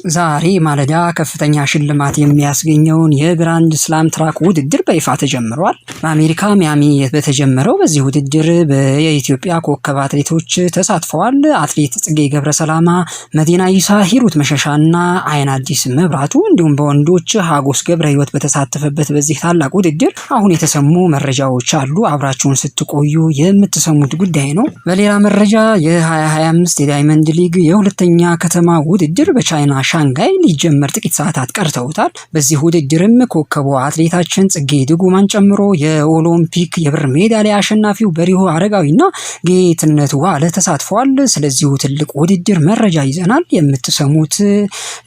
ዛሬ ማለዳ ከፍተኛ ሽልማት የሚያስገኘውን የግራንድ ስላም ትራክ ውድድር በይፋ ተጀምሯል። በአሜሪካ ሚያሚ በተጀመረው በዚህ ውድድር የኢትዮጵያ ኮከብ አትሌቶች ተሳትፈዋል። አትሌት ጽጌ ገብረሰላማ፣ መዲና ይሳ፣ ሂሩት መሸሻና አይን አዲስ መብራቱ እንዲሁም በወንዶች ሀጎስ ገብረ ህይወት በተሳተፈበት በዚህ ታላቅ ውድድር አሁን የተሰሙ መረጃዎች አሉ። አብራችሁን ስትቆዩ የምትሰሙት ጉዳይ ነው። በሌላ መረጃ የ2025 የዳይመንድ ሊግ የሁለተኛ ከተማ ውድድር በቻይና ሻንጋይ ሊጀመር ጥቂት ሰዓታት ቀርተውታል። በዚህ ውድድርም ኮከቧ አትሌታችን ጽጌ ድጉማን ጨምሮ የኦሎምፒክ የብር ሜዳሊያ አሸናፊው በሪሁ አረጋዊና ጌትነት ዋለ ተሳትፈዋል። ስለዚሁ ትልቅ ውድድር መረጃ ይዘናል። የምትሰሙት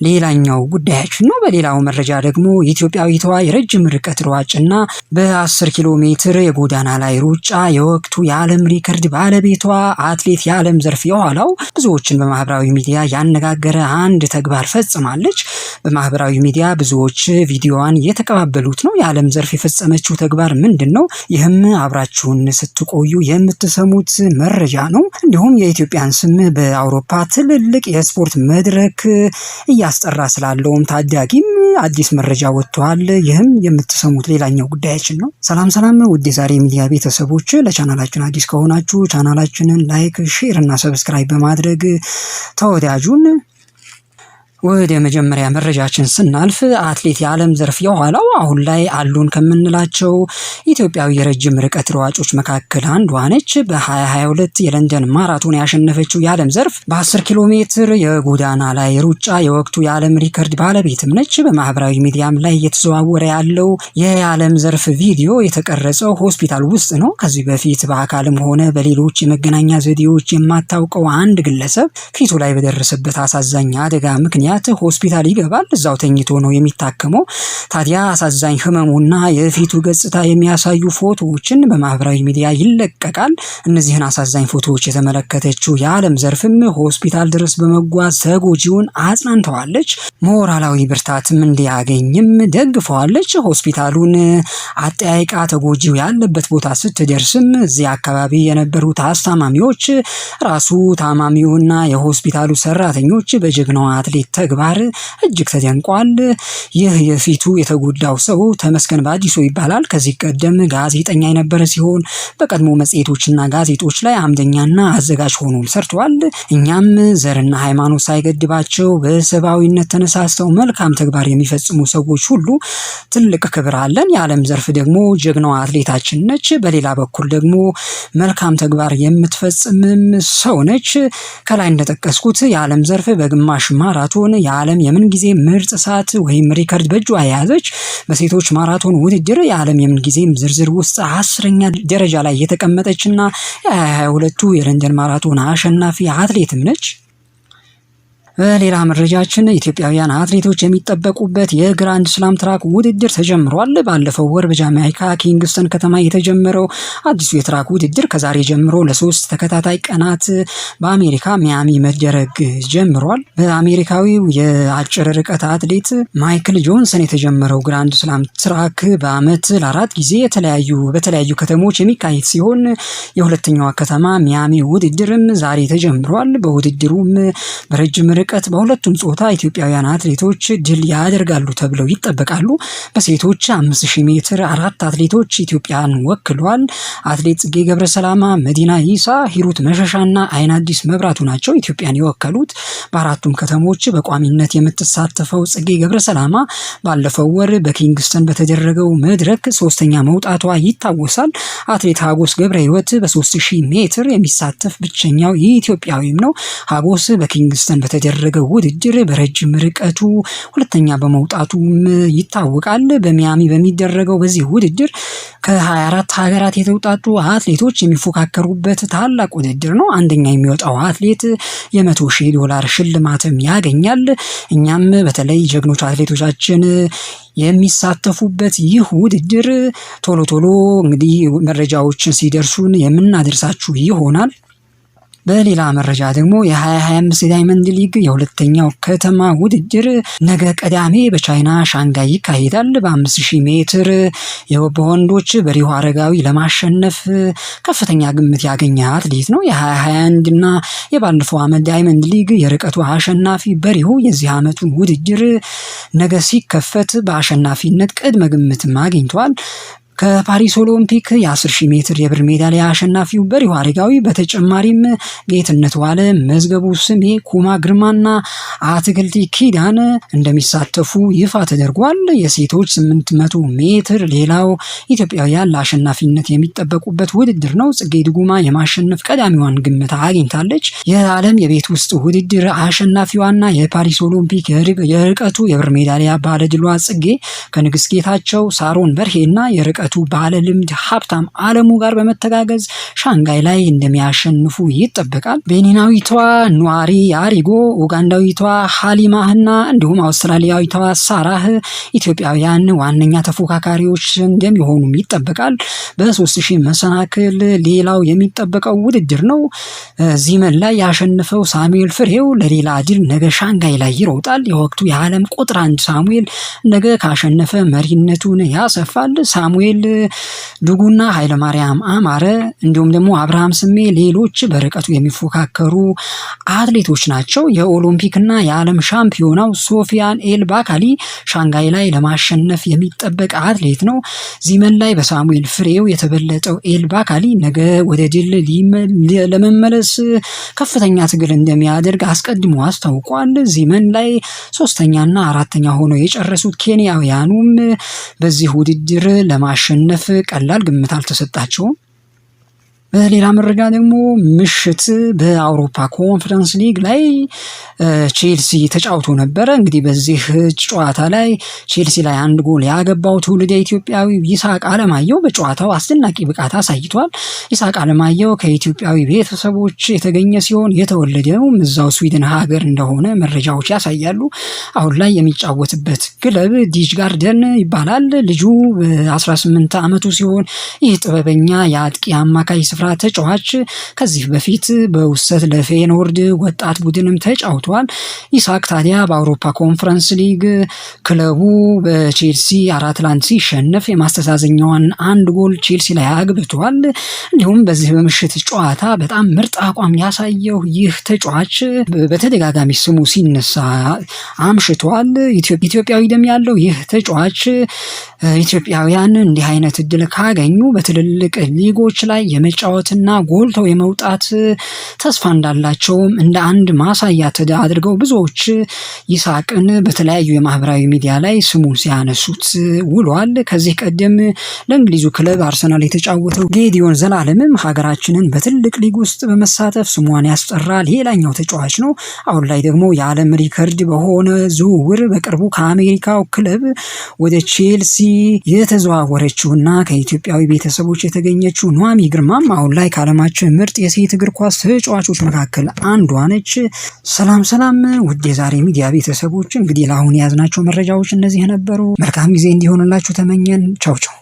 ሌላኛው ጉዳያችን ነው። በሌላው መረጃ ደግሞ ኢትዮጵያዊቷ የረጅም ርቀት ሯጭና በ10 ኪሎ ሜትር የጎዳና ላይ ሩጫ የወቅቱ የዓለም ሪከርድ ባለቤቷ አትሌት የዓለም ዘርፍ የኋላው ብዙዎችን በማህበራዊ ሚዲያ ያነጋገረ አንድ ተግባር ፈጽማለች። በማህበራዊ ሚዲያ ብዙዎች ቪዲዮዋን እየተቀባበሉት ነው። የዓለም ዘርፍ የፈጸመችው ተግባር ምንድነው? ይህም አብራችሁን ስትቆዩ የምትሰሙት መረጃ ነው። እንዲሁም የኢትዮጵያን ስም በአውሮፓ ትልልቅ የስፖርት መድረክ እያስጠራ ስላለውም ታዳጊም አዲስ መረጃ ወጥቷል። ይህም የምትሰሙት ሌላኛው ጉዳያችን ነው። ሰላም ውድ የዛሬ ሚዲያ ቤተሰቦች፣ ለቻናላችን አዲስ ከሆናችሁ ቻናላችንን ላይክ፣ ሼር እና ሰብስክራይብ በማድረግ ተወዳጁን። ወደ መጀመሪያ መረጃችን ስናልፍ አትሌት የዓለም ዘርፍ የኋላው አሁን ላይ አሉን ከምንላቸው ኢትዮጵያዊ የረጅም ርቀት ሯጮች መካከል አንዷ ነች። በ2022 የለንደን ማራቶን ያሸነፈችው የዓለም ዘርፍ በ10 ኪሎ ሜትር የጎዳና ላይ ሩጫ የወቅቱ የዓለም ሪከርድ ባለቤትም ነች። በማህበራዊ ሚዲያም ላይ እየተዘዋወረ ያለው የዓለም ዘርፍ ቪዲዮ የተቀረጸው ሆስፒታል ውስጥ ነው። ከዚህ በፊት በአካልም ሆነ በሌሎች የመገናኛ ዘዴዎች የማታውቀው አንድ ግለሰብ ፊቱ ላይ በደረሰበት አሳዛኝ አደጋ ምክንያት ሆስፒታል ይገባል። እዛው ተኝቶ ነው የሚታከመው። ታዲያ አሳዛኝ ህመሙና የፊቱ ገጽታ የሚያሳዩ ፎቶዎችን በማህበራዊ ሚዲያ ይለቀቃል። እነዚህን አሳዛኝ ፎቶዎች የተመለከተችው የዓለም ዘርፍም ሆስፒታል ድረስ በመጓዝ ተጎጂውን አጽናንተዋለች። ሞራላዊ ብርታትም እንዲያገኝም ደግፈዋለች። ሆስፒታሉን አጠያይቃ ተጎጂው ያለበት ቦታ ስትደርስም እዚህ አካባቢ የነበሩት አስታማሚዎች ራሱ ታማሚውና የሆስፒታሉ ሰራተኞች በጀግናዋ አትሌት ተግባር እጅግ ተደንቋል። ይህ የፊቱ የተጎዳው ሰው ተመስገን ባዲሶ ይባላል። ከዚህ ቀደም ጋዜጠኛ የነበረ ሲሆን በቀድሞ መጽሔቶችና ጋዜጦች ላይ አምደኛና አዘጋጅ ሆኖ ሰርቷል። እኛም ዘርና ሃይማኖት ሳይገድባቸው በሰብአዊነት ተነሳስተው መልካም ተግባር የሚፈጽሙ ሰዎች ሁሉ ትልቅ ክብር አለን። የዓለም ዘርፍ ደግሞ ጀግናዋ አትሌታችን ነች። በሌላ በኩል ደግሞ መልካም ተግባር የምትፈጽምም ሰው ነች። ከላይ እንደጠቀስኩት የዓለም ዘርፍ በግማሽ ማራቶን የዓለም የምን ጊዜ ምርጥ ሰዓት ወይም ሪከርድ በእጇ የያዘች፣ በሴቶች ማራቶን ውድድር የዓለም የምን ጊዜም ዝርዝር ውስጥ 10ኛ ደረጃ ላይ የተቀመጠችና የ2022 የለንደን ማራቶን አሸናፊ አትሌትም ነች። በሌላ መረጃችን ኢትዮጵያውያን አትሌቶች የሚጠበቁበት የግራንድ ስላም ትራክ ውድድር ተጀምሯል። ባለፈው ወር በጃማይካ ኪንግስተን ከተማ የተጀመረው አዲሱ የትራክ ውድድር ከዛሬ ጀምሮ ለ3 ተከታታይ ቀናት በአሜሪካ ሚያሚ መደረግ ጀምሯል። በአሜሪካዊው የአጭር ርቀት አትሌት ማይክል ጆንሰን የተጀመረው ግራንድ ስላም ትራክ በአመት ለ4 ጊዜ በተለያዩ ከተሞች የሚካሄድ ሲሆን የሁለተኛዋ ከተማ ሚያሚ ውድድርም ዛሬ ተጀምሯል። በውድድሩም በረጅም ርቀት በሁለቱም ጾታ ኢትዮጵያውያን አትሌቶች ድል ያደርጋሉ ተብለው ይጠበቃሉ። በሴቶች 5000 ሜትር 4 አትሌቶች ኢትዮጵያን ወክለዋል። አትሌት ጽጌ ገብረሰላማ፣ መዲና ይሳ፣ ሂሩት መሸሻና አይን አዲስ መብራቱ ናቸው ኢትዮጵያን የወከሉት። በአራቱም ከተሞች በቋሚነት የምትሳተፈው ጽጌ ገብረሰላማ ባለፈው ወር በኪንግስተን በተደረገው መድረክ 3ኛ መውጣቷ ይታወሳል። አትሌት ሀጎስ ገብረ ህይወት በ3000 ሜትር የሚሳተፍ ብቸኛው ኢትዮጵያዊም ነው። ሀጎስ በኪንግስተን በተደረገው ውድድር በረጅም ርቀቱ ሁለተኛ በመውጣቱም ይታወቃል። በሚያሚ በሚደረገው በዚህ ውድድር ከ24 ሀገራት የተውጣጡ አትሌቶች የሚፎካከሩበት ታላቅ ውድድር ነው። አንደኛ የሚወጣው አትሌት $100,000 ሽልማትም ያገኛል። እኛም በተለይ ጀግኖች አትሌቶቻችን የሚሳተፉበት ይህ ውድድር ቶሎ እንግዲህ መረጃዎችን ሲደርሱን የምናደርሳችሁ ይሆናል። በሌላ መረጃ ደግሞ የ2025 ዳይመንድ ሊግ የሁለተኛው ከተማ ውድድር ነገ ቅዳሜ በቻይና ሻንጋይ ይካሄዳል። በ5000 ሜትር በወንዶች በሪሁ አረጋዊ ለማሸነፍ ከፍተኛ ግምት ያገኘ አትሌት ነው። የ2021 እና የባለፈው ዓመት ዳይመንድ ሊግ የርቀቱ አሸናፊ በሪሁ የዚህ ዓመቱን ውድድር ነገ ሲከፈት በአሸናፊነት ቅድመ ግምትም አግኝቷል። ከፓሪስ ኦሎምፒክ የ10000 ሜትር የብር ሜዳሊያ አሸናፊው በሪሁ አረጋዊ በተጨማሪም ጌትነት ዋለ፣ መዝገቡ ስሜ፣ ኩማ ግርማና አትክልቲ ኪዳን እንደሚሳተፉ ይፋ ተደርጓል። የሴቶች 800 ሜትር ሌላው ኢትዮጵያውያን ለአሸናፊነት የሚጠበቁበት ውድድር ነው። ጽጌ ድጉማ የማሸነፍ ቀዳሚዋን ግምት አግኝታለች። የዓለም የቤት ውስጥ ውድድር አሸናፊዋና የፓሪስ ኦሎምፒክ የርቀቱ የብር ሜዳሊያ ባለድሏ ጽጌ ከንግስት ጌታቸው፣ ሳሮን በርሄና የርቀቱ ባለ ልምድ ሀብታም አለሙ ጋር በመተጋገዝ ሻንጋይ ላይ እንደሚያሸንፉ ይጠበቃል። ቤኒናዊቷ ኑዋሪ አሪጎ፣ ኡጋንዳዊቷ ሃሊማህና እንዲሁም አውስትራሊያዊቷ ሳራህ ኢትዮጵያውያን ዋነኛ ተፎካካሪዎች እንደሚሆኑም ይጠበቃል። በ3000 መሰናክል ሌላው የሚጠበቀው ውድድር ነው። ዚመን ላይ ያሸነፈው ሳሙኤል ፍሬው ለሌላ ድል ነገ ሻንጋይ ላይ ይሮጣል። የወቅቱ የዓለም ቁጥር 1 ሳሙኤል ነገ ካሸነፈ መሪነቱን ያሰፋል። ሳሙኤል ድጉና ኃይለማርያም አማረ እንዲሁም ደግሞ አብርሃም ስሜ ሌሎች በርቀቱ የሚፎካከሩ አትሌቶች ናቸው። የኦሎምፒክና የዓለም ሻምፒዮናው ሶፊያን ኤል ባካሊ ሻንጋይ ላይ ለማሸነፍ የሚጠበቅ አትሌት ነው። ዚመን ላይ በሳሙኤል ፍሬው የተበለጠው ኤል ባካሊ ነገ ወደ ድል ለመመለስ ከፍተኛ ትግል እንደሚያደርግ አስቀድሞ አስታውቋል። ዚመን ላይ 3ኛና 4ኛ ሆነው የጨረሱት ኬንያውያኑም በዚህ ውድድር ለማሸነፍ ቀላል ግምት አልተሰጣቸውም። በሌላ መረጃ ደግሞ ምሽት በአውሮፓ ኮንፈረንስ ሊግ ላይ ቼልሲ ተጫውቶ ነበረ። እንግዲህ በዚህ ጨዋታ ላይ ቼልሲ ላይ 1 ጎል ያገባው ትውልደ ኢትዮጵያዊ ይስሐቅ አለማየሁ በጨዋታው አስደናቂ ብቃት አሳይቷል። ይስሐቅ አለማየሁ ከኢትዮጵያዊ ቤተሰቦች የተገኘ ሲሆን የተወለደውም እዛው ስዊድን ሀገር እንደሆነ መረጃዎች ያሳያሉ። አሁን ላይ የሚጫወትበት ክለብ ዲጅ ጋርደን ይባላል። ልጁ በ18 ዓመቱ ሲሆን ይህ ጥበበኛ የአጥቂ አማካይ ስፍራ ተጫዋች ከዚህ በፊት በውሰት ለፌኖርድ ወጣት ቡድንም ተጫውቷል። ይስሐቅ ታዲያ በአውሮፓ ኮንፈረንስ ሊግ ክለቡ በቼልሲ 4-1 ሲሸነፍ የማስተዛዘኛዋን 1 ጎል ቼልሲ ላይ አግብቷል። እንዲሁም በዚህ በምሽት ጨዋታ በጣም ምርጥ አቋም ያሳየው ይህ ተጫዋች በተደጋጋሚ ስሙ ሲነሳ አምሽቷል። ኢትዮጵያዊ ደም ያለው ይህ ተጫዋች ኢትዮጵያውያን እንዲህ አይነት እድል ካገኙ በትልልቅ ሊጎች ላይ የመጫወትና ጎልተው የመውጣት ተስፋ እንዳላቸውም እንደ አንድ ማሳያ አድርገው ብዙዎች ይስሐቅን በተለያዩ የማህበራዊ ሚዲያ ላይ ስሙን ሲያነሱት ውሏል። ከዚህ ቀደም ለእንግሊዙ ክለብ አርሰናል የተጫወተው ጌዲዮን ዘላለምም ሀገራችንን በትልቅ ሊግ ውስጥ በመሳተፍ ስሟን ያስጠራ ሌላኛው ተጫዋች ነው። አሁን ላይ ደግሞ የዓለም ሪከርድ በሆነ ዝውውር በቅርቡ ከአሜሪካው ክለብ ወደ ቼልሲ የተዘዋወረችውና ከኢትዮጵያዊ ቤተሰቦች የተገኘችው ኑዋሚ ግርማም አሁን ላይ ከዓለማችን ምርጥ የሴት እግር ኳስ ተጫዋቾች መካከል አንዷ ነች። ሰላም ውድ የዛሬ ሚዲያ ቤተሰቦች፣ እንግዲህ ለአሁን የያዝናቸው መረጃዎች እነዚህ ነበሩ። መልካም ጊዜ እንዲሆንላችሁ ተመኘን። ቻው ቻው።